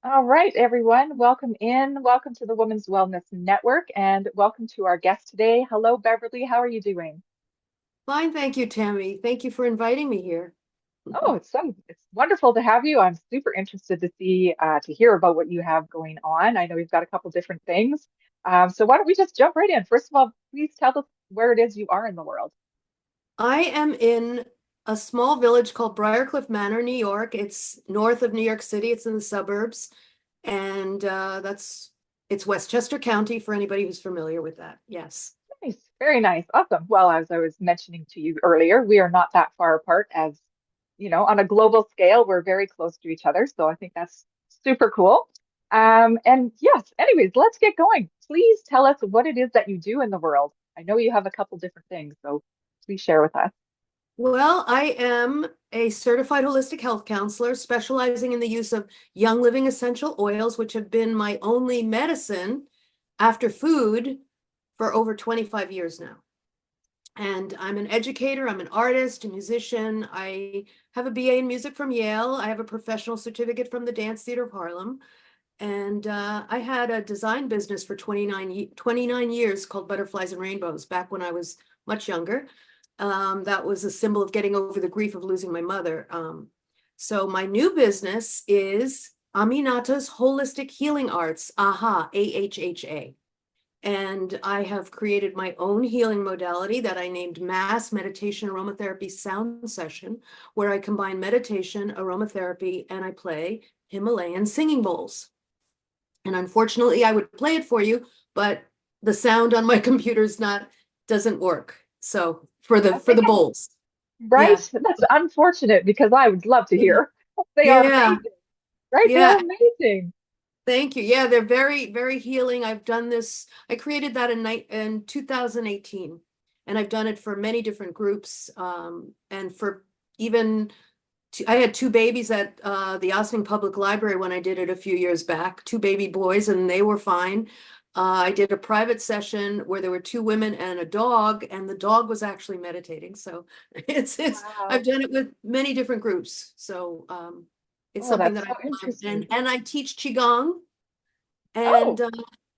All right, everyone, welcome in. Welcome to the Women's Wellness Network and welcome to our guest today. Hello, Beverly. How are you doing? Fine, thank you, Tammy. Thank you for inviting me here. Oh, it's wonderful to have you. I'm super interested to hear about what you have going on. I know you've got a couple different things. So why don't we just jump right in? First of all, please tell us where it is you are in the world. I am in a small village called Briarcliff Manor, New York. It's north of New York City. It's in the suburbs, and it's Westchester County for anybody who's familiar with that. Yes. Nice, very nice, awesome. Well, as I was mentioning to you earlier, we are not that far apart as, on a global scale, we're very close to each other. So I think that's super cool. And yes, anyways, let's get going. Please tell us what it is that you do in the world. I know you have a couple different things, so please share with us. Well, I am a certified holistic health counselor specializing in the use of Young Living essential oils, which have been my only medicine after food for over 25 years now. And I'm an educator, I'm an artist, a musician. I have a BA in music from Yale. I have a professional certificate from the Dance Theater of Harlem. And I had a design business for 29 years called Butterflies and Rainbows back when I was much younger. That was a symbol of getting over the grief of losing my mother. So my new business is Aminata's Holistic Healing Arts, AHA, AHHA. And I have created my own healing modality that I named Mass Meditation Aromatherapy Sound Session, where I combine meditation, aromatherapy, and I play Himalayan singing bowls. And unfortunately, I would play it for you, but the sound on my computer is not doesn't work. So for the I for think the bowls. right. Yeah. That's unfortunate because I would love to Yeah. hear. They are Yeah. amazing, right? They are Yeah. amazing. Thank you. Yeah, they're very, very healing. I've done this. I created that in 2018, and I've done it for many different groups. And for even I had two babies at the Ossining Public Library when I did it a few years back, two baby boys, and they were fine. I did a private session where there were two women and a dog, and the dog was actually meditating. So it's I've Wow. done it with many different groups. So it's Oh, something that's that so I love, interesting. and I teach qigong, and Oh.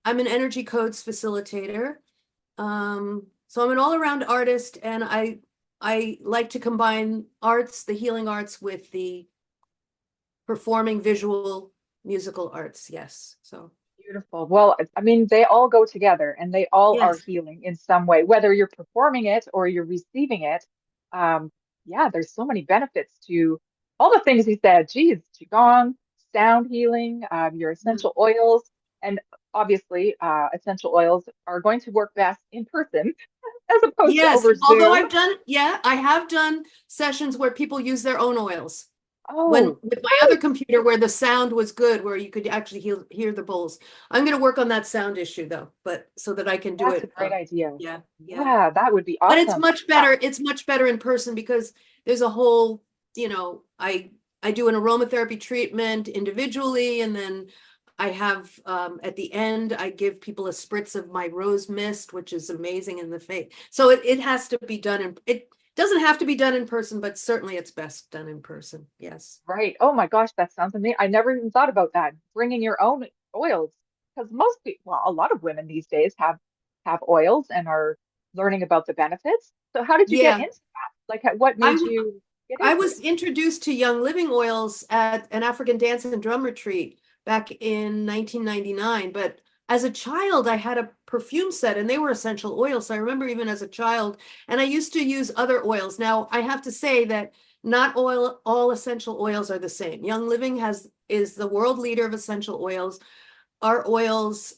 I'm an energy codes facilitator. So I'm an all-around artist, and I like to combine arts, the healing arts, with the performing visual musical arts. Yes. So Beautiful. Well, I mean, they all go together and they all are yes, healing in some way, whether you're performing it or you're receiving it. Um, yeah, there's so many benefits to all the things you said. Geez, Qigong, sound healing, your yeah. essential oils, and obviously, essential oils are going to work best in person as opposed to Yes. over Although Zoom. I have done sessions where people use their own oils. When Oh, with my other right. computer where the sound was good, where you could actually hear the bowls. I'm going to work on that sound issue though, but so that I can do That's a it. great idea. Yeah, yeah. Yeah, that would be But it's awesome. much Yeah. better. It's much better in person because there's a whole, I do an aromatherapy treatment individually, and then I have at the end I give people a spritz of my rose mist, which is amazing in the face. So it has to be done in it doesn't have to be done in person, but certainly it's best done in person. Yes. Right. Oh my gosh, that sounds amazing. I never even thought about that. Bringing your own oils, because most people, well, a lot of women these days have oils and are learning about the benefits. So how did you get Yeah. into that? Like, what I made you get I into it? was introduced to Young Living oils at an African dance and drum retreat back in 1999. But as a child, I had a perfume set and they were essential oils. So I remember even as a child, and I used to use other oils. Now, I have to say that not all essential oils are the same. Young Living is the world leader of essential oils. Our oils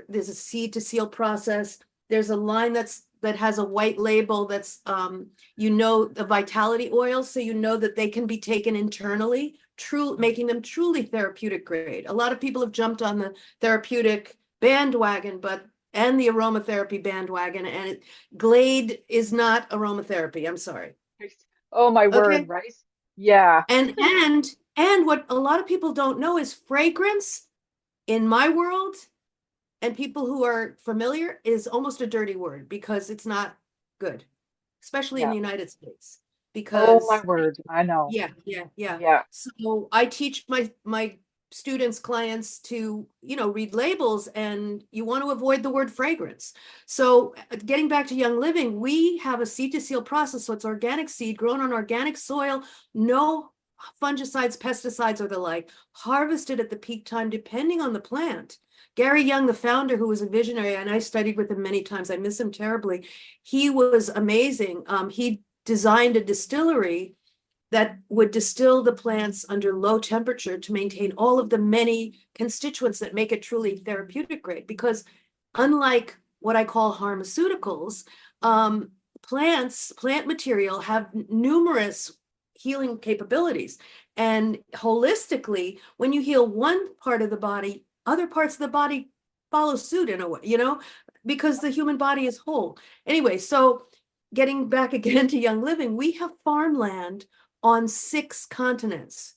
there's a seed to seal process. There's a line that has a white label that's the vitality oils, so you know that they can be taken internally, making them truly therapeutic grade. A lot of people have jumped on the therapeutic bandwagon, and the aromatherapy bandwagon, and Glade is not aromatherapy. I'm sorry. Oh my word, Okay. right? Yeah. And what a lot of people don't know is fragrance in my world, and people who are familiar, is almost a dirty word because it's not good, especially in Yeah. the United States. Oh my Because word. I know. yeah, yeah, yeah. Yeah. So I teach my students, clients to, read labels, and you want to avoid the word fragrance. So getting back to Young Living, we have a seed to seal process. So it's organic seed grown on organic soil, no fungicides, pesticides, or the like, harvested at the peak time, depending on the plant. Gary Young, the founder, who was a visionary, and I studied with him many times, I miss him terribly. He was amazing. He designed a distillery that would distill the plants under low temperature to maintain all of the many constituents that make it truly therapeutic grade. Because unlike what I call pharmaceuticals, plant material have numerous healing capabilities. And holistically, when you heal one part of the body, other parts of the body follow suit in a way, because the human body is whole. Anyway, so getting back again to Young Living, we have farmland on 6 continents.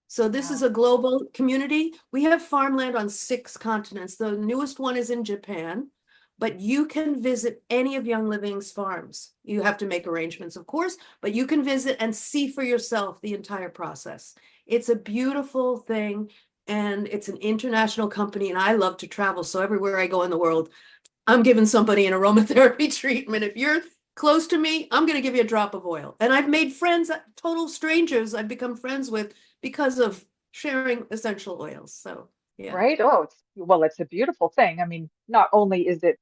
So this is Wow. a global community. We have farmland on 6 continents. The newest one is in Japan, but you can visit any of Young Living's farms. You have to make arrangements, of course, but you can visit and see for yourself the entire process. It's a beautiful thing, and it's an international company, and I love to travel. So everywhere I go in the world, I'm giving somebody an aromatherapy treatment. If you're close to me, I'm going to give you a drop of oil. And I've made friends, total strangers I've become friends with because of sharing essential oils. So, yeah. Right? Oh, it's a beautiful thing. I mean, not only is it,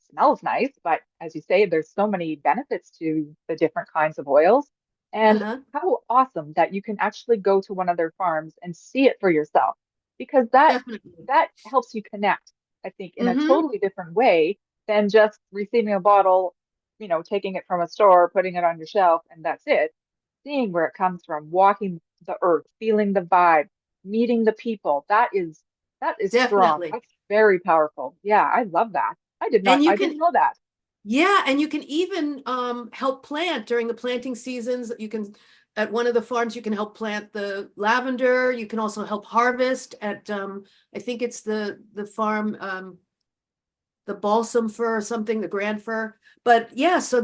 smells nice, but as you say, there's so many benefits to the different kinds of oils. And Uh-huh. how awesome that you can actually go to one of their farms and see it for yourself, because that Definitely. that helps you connect, I think, in a Mm-hmm. totally different way than just receiving a bottle, taking it from a store, putting it on your shelf, and that's it. Seeing where it comes from, walking the earth, feeling the vibe, meeting the people. That is strong. Definitely. That's very powerful. Yeah, I love that. And you I can, didn't know that. yeah, and you can even help plant during the planting seasons. You can, at one of the farms, you can help plant the lavender. You can also help harvest at, I think it's the farm, the balsam fir or something, the grand fir. But yeah, so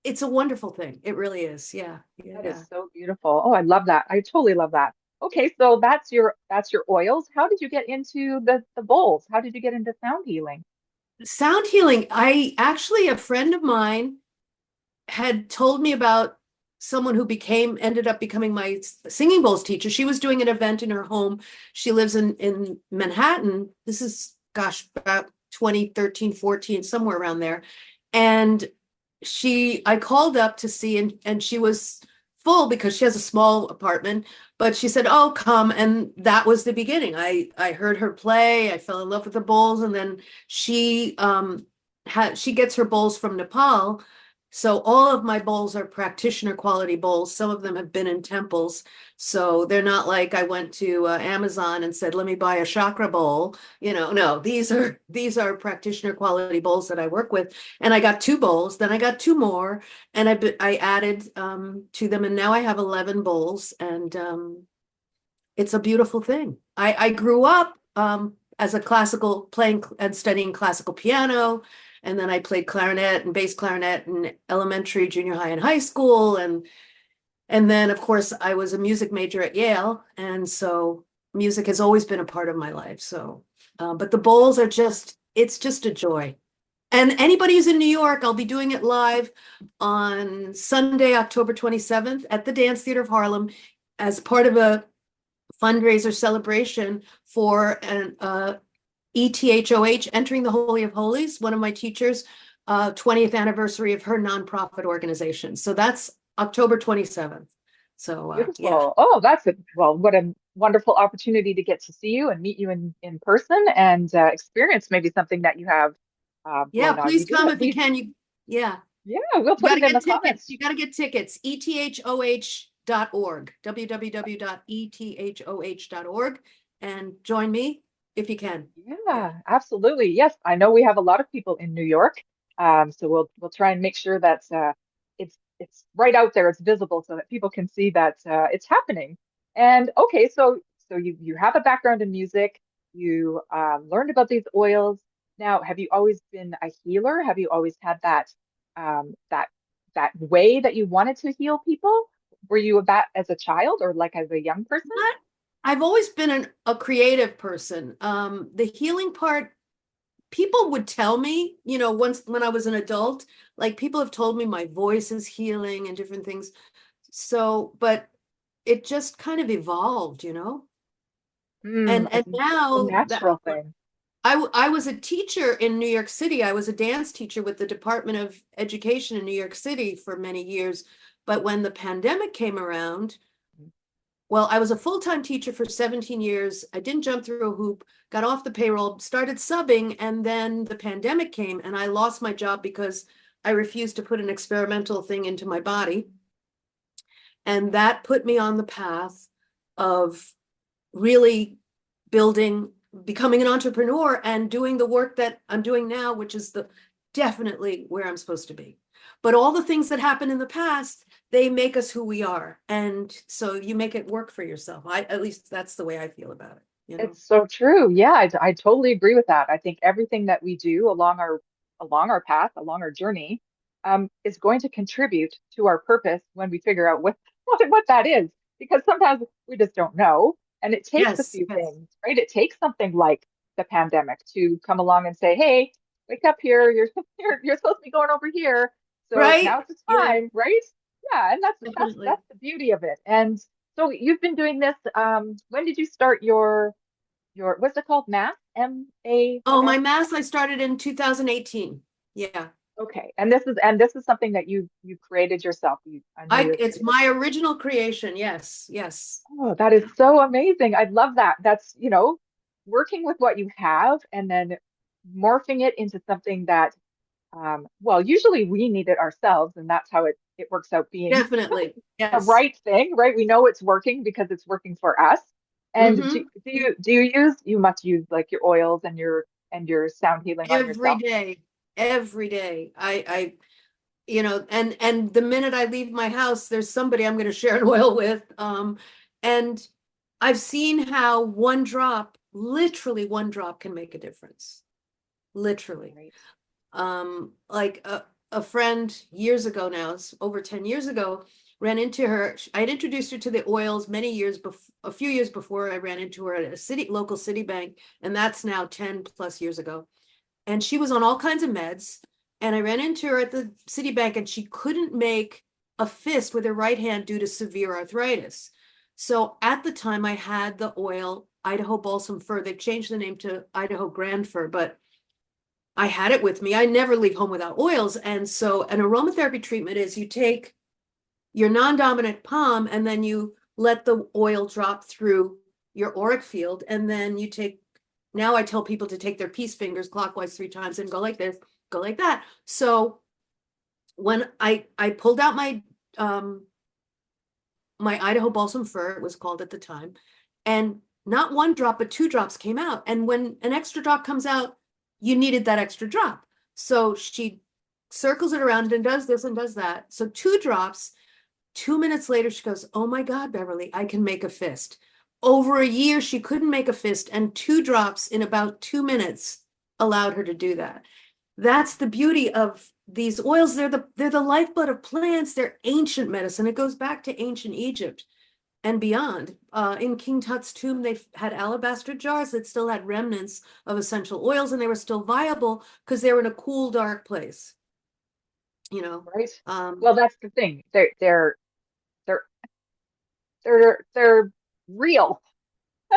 it's a wonderful thing. It really is. Yeah, That yeah. is so beautiful. Oh, I love that. I totally love that. Okay, so that's your oils. How did you get into the bowls? How did you get into sound healing? Sound healing. I actually, a friend of mine had told me about someone who ended up becoming my singing bowls teacher. She was doing an event in her home. She lives in Manhattan. This is, gosh, about 2013, 14, somewhere around there. And I called up to see, and she was full because she has a small apartment, but she said, "Oh, come." And that was the beginning. I heard her play. I fell in love with the bowls. And then she gets her bowls from Nepal. So all of my bowls are practitioner quality bowls. Some of them have been in temples. So they're not like I went to Amazon and said, "Let me buy a chakra bowl." No, these are practitioner quality bowls that I work with. And I got 2 bowls, then I got 2 more, and I added to them, and now I have 11 bowls, and it's a beautiful thing. I grew up as a classical, playing and studying classical piano, and then I played clarinet and bass clarinet in elementary, junior high, and high school, and then of course I was a music major at Yale, and so music has always been a part of my life. So, but the bowls are it's just a joy. And anybody who's in New York, I'll be doing it live on Sunday, October 27th at the Dance Theater of Harlem as part of a fundraiser celebration for an ETHOH, Entering the Holy of Holies, one of my teachers, 20th anniversary of her nonprofit organization. So that's October 27th. So yeah. Beautiful. Oh, what a wonderful opportunity to get to see you and meet you in person and experience maybe something that you have Yeah, going on. please come if you can. Yeah. Yeah, we'll You put got to it in get the tickets. comments. You got to get tickets. ETHOH.org, www.ethoh.org, and join me if you can. Yeah. Yeah, absolutely. Yes, I know we have a lot of people in New York, so we'll try and make sure that it's right out there, it's visible, so that people can see that it's happening. And okay, so you have a background in music, you learned about these oils. Now, have you always been a healer? Have you always had that way that you wanted to heal people? Were you that as a child or like as a young person? I've always been a creative person. The healing part, people would tell me, once when I was an adult, like people have told me my voice is healing and different things. So, but it just kind of evolved. And A now that natural thing. I was a teacher in New York City. I was a dance teacher with the Department of Education in New York City for many years. But when the pandemic came around, well, I was a full-time teacher for 17 years. I didn't jump through a hoop, got off the payroll, started subbing, and then the pandemic came and I lost my job because I refused to put an experimental thing into my body. And that put me on the path of really building, becoming an entrepreneur and doing the work that I'm doing now, which is definitely where I'm supposed to be. But all the things that happened in the past, they make us who we are. And so you make it work for yourself. At least that's the way I feel about it. It's so true. Yeah, I totally agree with that. I think everything that we do along our path, along our journey, is going to contribute to our purpose when we figure out what that is. Because sometimes we just don't know, and it takes a Yes, few yes. things, right? It takes something like the pandemic to come along and say, "Hey, wake up here! You're you're supposed to be going over here. So Right? now's the Yeah, time, right?" Yeah, and that's definitely. the beauty of it. And so you've been doing this. When did you start your what's it called? Math? Oh, my MAS? math, I started in 2018. Yeah. Okay. And this is something that you created yourself. I know you're It's creative. my original creation. Yes, yes. Oh, that is Yeah. so amazing. I love that. That's, working with what you have and then morphing it into something that well, usually we need it ourselves, and that's how it works out being Definitely. the Yes. right thing, right? We know it's working because it's working for us. And Hmm. you must use like your oils and your sound healing on Every yourself? day. Every day. And the minute I leave my house, there's somebody I'm going to share an oil with. And I've seen how one drop, literally one drop can make a difference. Literally. Right. Like a friend years ago now, it's over 10 years ago, ran into her. I'd introduced her to the oils many years before, a few years before I ran into her at a local city bank, and that's now 10 plus years ago. And she was on all kinds of meds. And I ran into her at the Citibank and she couldn't make a fist with her right hand due to severe arthritis. So at the time, I had the oil Idaho Balsam Fir. They've changed the name to Idaho Grand Fir, but I had it with me. I never leave home without oils. And so an aromatherapy treatment is you take your non-dominant palm and then you let the oil drop through your auric field. And then now I tell people to take their peace fingers clockwise 3 times and go like this, go like that. So when I pulled out um my Idaho Balsam Fir, it was called at the time, and not one drop, but 2 drops came out. And when an extra drop comes out, you needed that extra drop. So she circles it around and does this and does that. So 2 drops, 2 minutes later, she goes, "Oh my God, Beverly, I can make a fist." Over a year, she couldn't make a fist, and 2 drops in about 2 minutes allowed her to do that. That's the beauty of these oils. They're the lifeblood of plants. They're ancient medicine. It goes back to ancient Egypt and beyond. In King Tut's tomb, they had alabaster jars that still had remnants of essential oils, and they were still viable because they were in a cool, dark place. You know, Right. um, Well, that's the thing. They're they're real,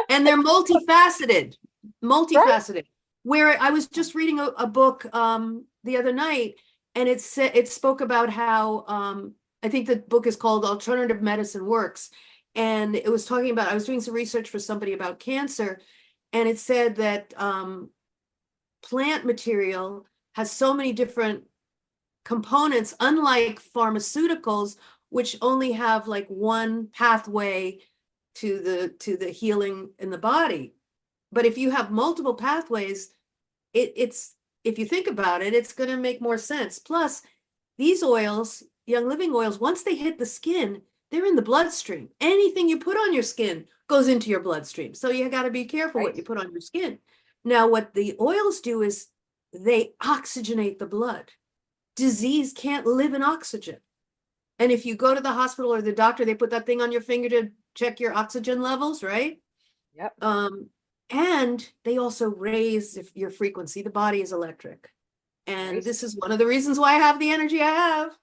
and they're multifaceted, right? multifaceted. Where I was just reading a book the other night, and it spoke about how I think the book is called Alternative Medicine Works, and it was talking about, I was doing some research for somebody about cancer, and it said that plant material has so many different components, unlike pharmaceuticals, which only have like one pathway to the healing in the body. But if you have multiple pathways, it's if you think about it, it's going to make more sense. Plus, these oils, Young Living oils, once they hit the skin, they're in the bloodstream. Anything you put on your skin goes into your bloodstream. So you got to be careful what Right. you put on your skin. Now, what the oils do is they oxygenate the blood. Disease can't live in oxygen. And if you go to the hospital or the doctor, they put that thing on your finger to check your oxygen levels, right? Yep. Um, and they also raise your frequency. The body is electric. And Right. this is one of the reasons why I have the energy I have.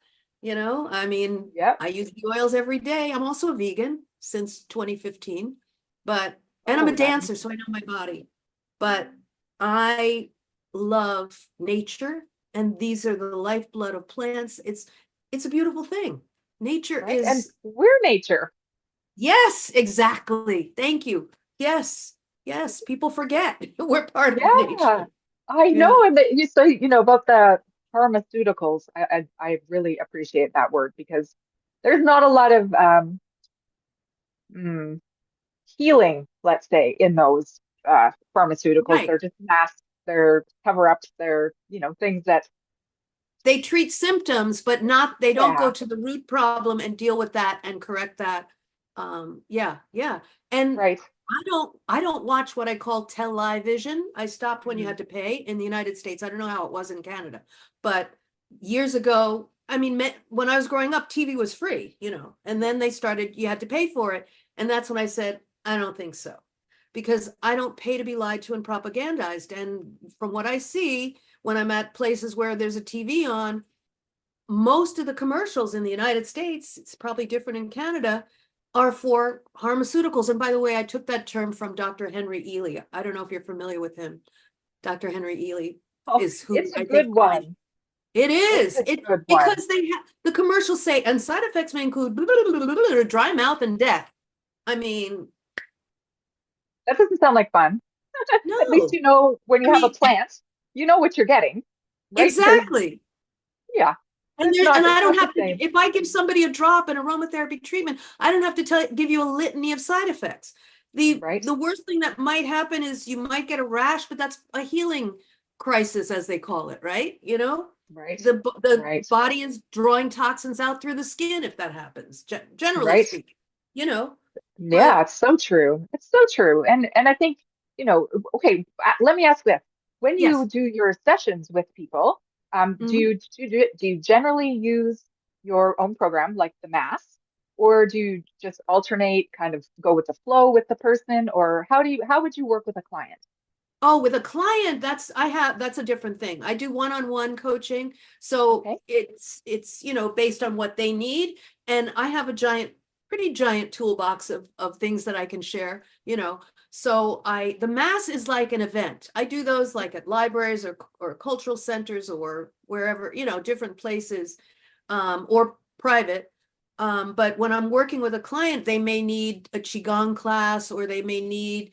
I mean, Yep. I use the oils every day. I'm also a vegan since 2015, and I'm a Oh, that dancer, makes so I sense. know my body. But I love nature, and these are the lifeblood of plants. It's a beautiful thing. Nature Right. And is, we're nature. yes, exactly. Thank you. Yes, yes. People forget we're part of Yeah, nature. I Yeah. know. And that you say, about the pharmaceuticals. I really appreciate that word because there's not a lot of mm, healing, let's say, in those pharmaceuticals. Right. They're just masks, they're cover-ups, they're, things that, They treat symptoms, but they don't go yeah, to the root problem and deal with that and correct that. Yeah, yeah. And right. I don't watch what I call television. I stopped when you Mhm. had to pay in the United States. I don't know how it was in Canada, but years ago, I mean, when I was growing up, TV was free, and then they started, you had to pay for it. And that's when I said, I don't think so, because I don't pay to be lied to and propagandized. And from what I see, when I'm at places where there's a TV on, most of the commercials in the United States, it's probably different in Canada, are for pharmaceuticals. And by the way, I took that term from Dr. Henry Ely. I don't know if you're familiar with him. Dr. Henry Ely Oh, is who it's a I think good coined one. it. It's Is a it good one. because they have the commercials say, and side effects may include dry mouth and death. I mean, That doesn't sound like fun. At least no. when I you have a mean, plant, you know what you're getting, right? exactly. Yeah, And it's I don't not the have to, same. if I give somebody a drop in aromatherapy treatment, I don't have to give you a litany of side effects. The Right, the worst thing that might happen is you might get a rash, but that's a healing crisis, as they call it, right? right, The right, body is drawing toxins out through the skin if that happens, generally right. speaking, you know. Yeah, But it's so true. It's so true. And I think, okay, let me ask this. When you yes. do your sessions with people, Mhm. do you generally use your own program like the mass, or do you just alternate, kind of go with the flow with the person, or how would you work with a client? Oh, with a client, that's a different thing. I do one-on-one coaching. So Okay. it's based on what they need. And I have a pretty giant toolbox of things that I can share. So the mass is like an event. I do those like at libraries or cultural centers or wherever, different places, or private. But when I'm working with a client, they may need a Qigong class, or they may need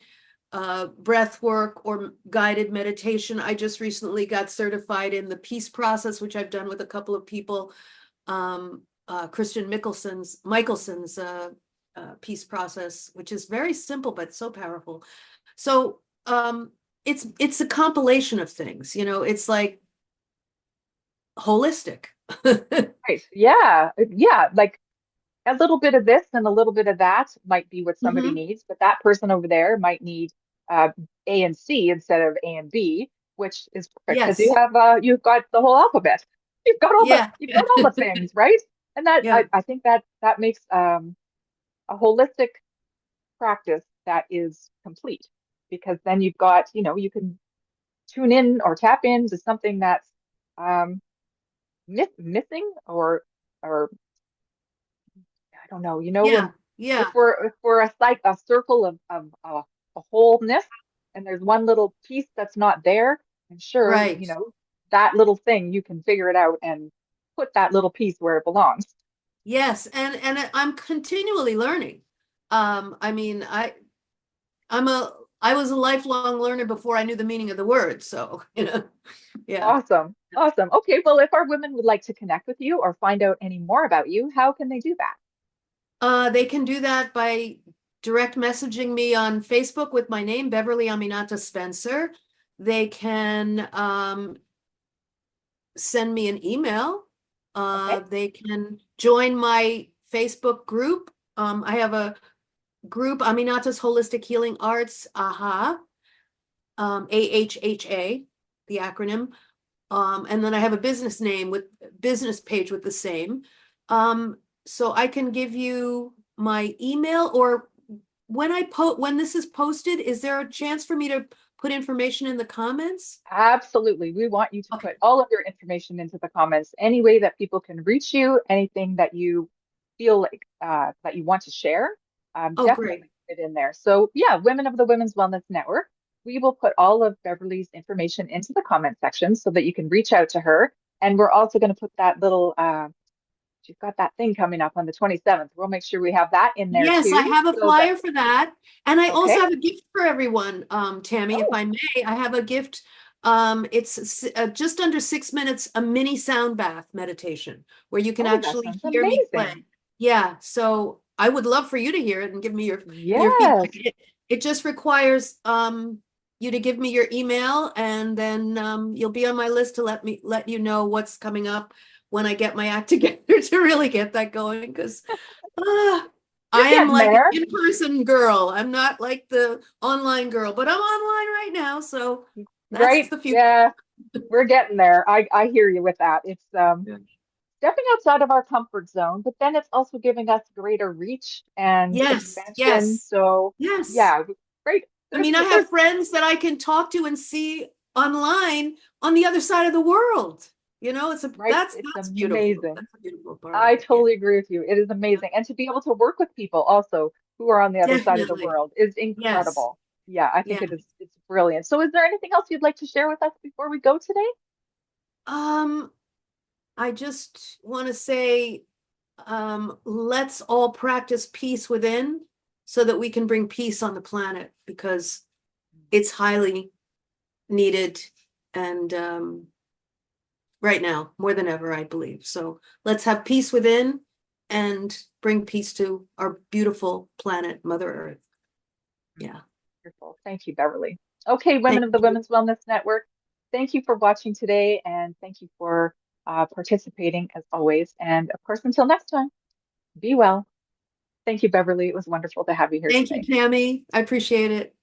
breath work or guided meditation. I just recently got certified in the peace process, which I've done with a couple of people. Christian Michelson's peace process, which is very simple but so powerful. So it's a compilation of things. It's like holistic. Right. Yeah. Yeah. Like a little bit of this and a little bit of that might be what somebody Hmm. needs, but that person over there might need uh, A and C instead of A and B, which is perfect because Yes. you've got the whole alphabet. Yeah. You've got all the things, right? And that Yeah. I think that makes a holistic practice that is complete because then you've got, you can tune in or tap into something that's um, missing or I don't know, Yeah. when Yeah. if we're a circle of a wholeness and there's one little piece that's not there, and sure, Right. that little thing you can figure it out and put that little piece where it belongs. Yes. And I'm continually learning. I mean, I was a lifelong learner before I knew the meaning of the word. So, yeah. Awesome. Awesome. Okay, well, if our women would like to connect with you or find out any more about you, how can they do that? They can do that by direct messaging me on Facebook with my name, Beverly Aminata Spencer. They can send me an email. Okay. They can join my Facebook group. I have a group, Aminata's Holistic Healing Arts, AHA, AHHA, the acronym. And then I have a business page with the same. So I can give you my email, or when this is posted, is there a chance for me to put information in the comments? Absolutely. We want you to Okay. put all of your information into the comments, any way that people can reach you, anything that you feel like that you want to share, Oh, great. definitely put it in there. So yeah, Women of the Women's Wellness Network. We will put all of Beverly's information into the comment section so that you can reach out to her. And we're also going to put that little, she's got that thing coming up on the 27th. We'll make sure we have that in there Yes, I too. have a So that, flyer for that. And I also okay. have a gift for everyone, Tammy, if Oh, I may. I have a gift. It's just under 6 minutes, a mini sound bath meditation where you can oh, that actually sounds hear me play. amazing. Yeah, so I would love for you to hear it and give me your feedback. Yes. It just requires you to give me your email, and then you'll be on my list to let you know what's coming up when I get my act together to really get that going, because uh, You're I am getting like an there. in-person girl. I'm not like the online girl, but I'm online right now, so that's Right? the future. Yeah, we're getting there. I hear you with that. It's Yeah. stepping outside of our comfort zone, but then it's also giving us greater reach and Yes, expansion. yes, So yes. yeah, great. I mean, I have friends that I can talk to and see online on the other side of the world. Right. It's That's beautiful. amazing. That's a beautiful part of I it. Yeah, totally agree with you. It is amazing. And to be able to work with people also who are on the other side of the definitely. world is Yes. incredible. Yeah, I think Yeah. it's brilliant. So is there anything else you'd like to share with us before we go today? Um, I just want to say, let's all practice peace within so that we can bring peace on the planet, because it's highly needed, and right now more than ever, I believe. So let's have peace within and bring peace to our beautiful planet, Mother Earth. Yeah. Wonderful. Thank you, Beverly. Okay, Women Thank of the you. Women's Wellness Network, thank you for watching today and thank you for participating as always. And of course, until next time, be well. Thank you, Beverly. It was wonderful to have you here Thank you, today. Tammy. I appreciate it.